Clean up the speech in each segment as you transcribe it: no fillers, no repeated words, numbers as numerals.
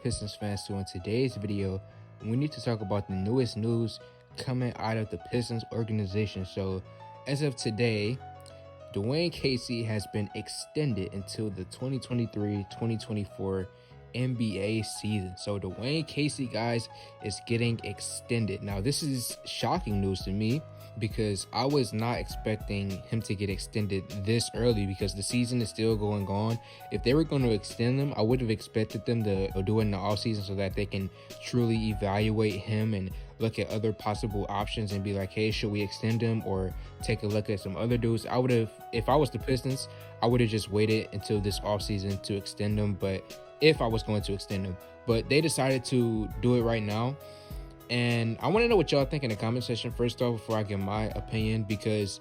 up, Pistons fans? So in today's video, we need to talk about the newest news coming out of the Pistons organization. So as of today, Dwane Casey has been extended until the 2023-2024 NBA season. So Dwane Casey, guys, is getting extended. Now, this is shocking news to me because I was not expecting him to get extended this early because the season is still going on. If they were going to extend them, I would have expected them to do it in the offseason so that they can truly evaluate him and look at other possible options and be like, hey, should we extend him or take a look at some other dudes? I would have, if I was the Pistons, I would have just waited until this offseason to extend them. But if I was going to extend them, but they decided to do it right now. And I want to know what y'all think in the comment section first off before I give my opinion, because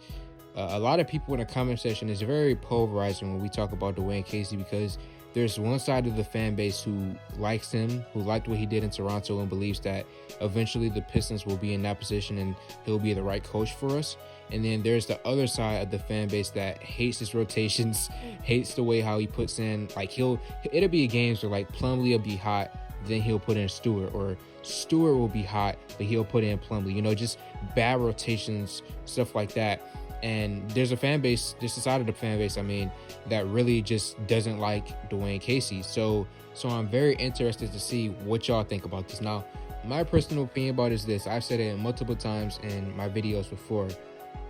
a lot of people in the comment section is very polarizing when we talk about Dwane Casey, because there's one side of the fan base who likes him, who liked what he did in Toronto and believes that eventually the Pistons will be in that position and he'll be the right coach for us. And then there's the other side of the fan base that hates his rotations, hates the way how he puts in, like it'll be games where like Plumlee will be hot, then he'll put in Stewart, or Stewart will be hot, but he'll put in Plumlee, you know, just bad rotations, stuff like that. And there's a fan base, there's a side of the fan base, I mean, that really just doesn't like Dwane Casey. So I'm very interested to see what y'all think about this. Now, my personal opinion about it is this. I've said it multiple times in my videos before.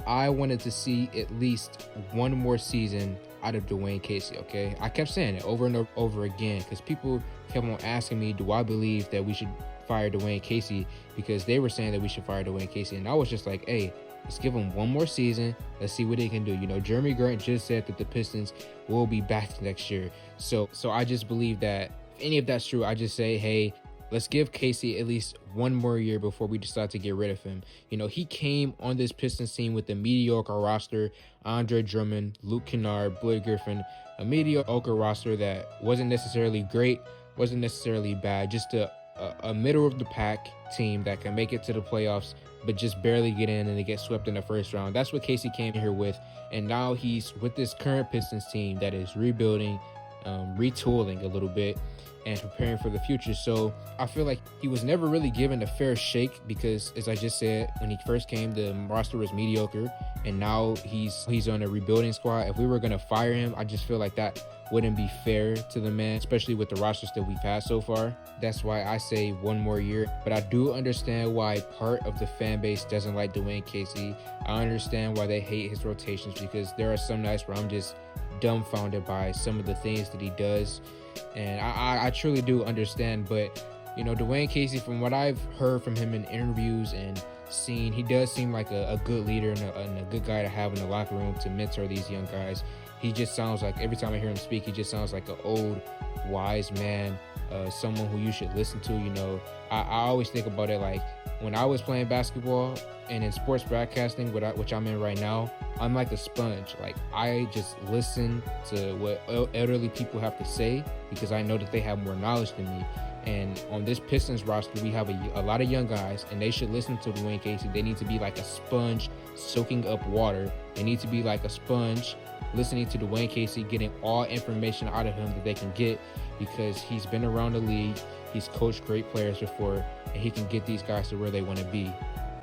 I wanted to see at least one more season out of Dwane Casey, okay? I kept saying it over and over again because people kept on asking me, do I believe that we should fire Dwane Casey? Because they were saying that we should fire Dwane Casey. And I was just like, hey, let's give him one more season. Let's see what they can do. You know, Jeremy Grant just said that the Pistons will be back next year. So I just believe that if any of that's true, I just say, hey, let's give Casey at least one more year before we decide to get rid of him. You know, he came on this Pistons team with a mediocre roster: Andre Drummond, Luke Kennard, Blake Griffin, a mediocre roster that wasn't necessarily great, wasn't necessarily bad, just a middle of the pack team that can make it to the playoffs but just barely get in and they get swept in the first round. That's what Casey came here with. And now he's with this current Pistons team that is rebuilding, retooling a little bit and preparing for the future. So I feel like he was never really given a fair shake because, as I just said, when he first came, the roster was mediocre, and now he's on a rebuilding squad. If we were going to fire him, I just feel like that wouldn't be fair to the man, especially with the rosters that we've had so far. That's why I say one more year. But I do understand why part of the fan base doesn't like Dwane Casey. I understand why they hate his rotations, because there are some nights where I'm just dumbfounded by some of the things that he does. And I truly do understand. But, you know, Dwane Casey, from what I've heard from him in interviews and seen, he does seem like a good leader and a good guy to have in the locker room to mentor these young guys. He just sounds like, every time I hear him speak, he just sounds like an old, wise man, someone who you should listen to. You know, I always think about it like when I was playing basketball and in sports broadcasting, which I'm in right now, I'm like a sponge. Like, I just listen to what elderly people have to say because I know that they have more knowledge than me. And on this Pistons roster, we have a lot of young guys, and they should listen to Dwane Casey. They need to be like a sponge soaking up water. They need to be like a sponge listening to Dwane Casey, getting all information out of him that they can get, because he's been around the league, he's coached great players before, and he can get these guys to where they want to be.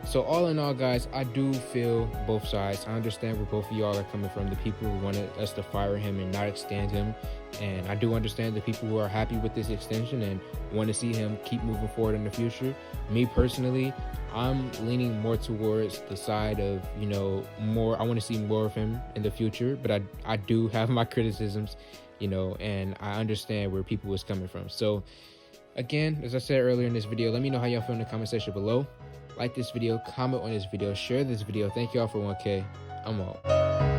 So all in all, guys, I do feel both sides. I understand where both of y'all are coming from, the people who wanted us to fire him and not extend him, and I do understand the people who are happy with this extension and want to see him keep moving forward in the future. Me personally, I'm leaning more towards the side of, you know, I want to see more of him in the future, but I do have my criticisms, you know, and I understand where people is coming from. So again, as I said earlier in this video, let me know how y'all feel in the comment section below. Like this video, comment on this video, share this video. Thank y'all for 1K. I'm out.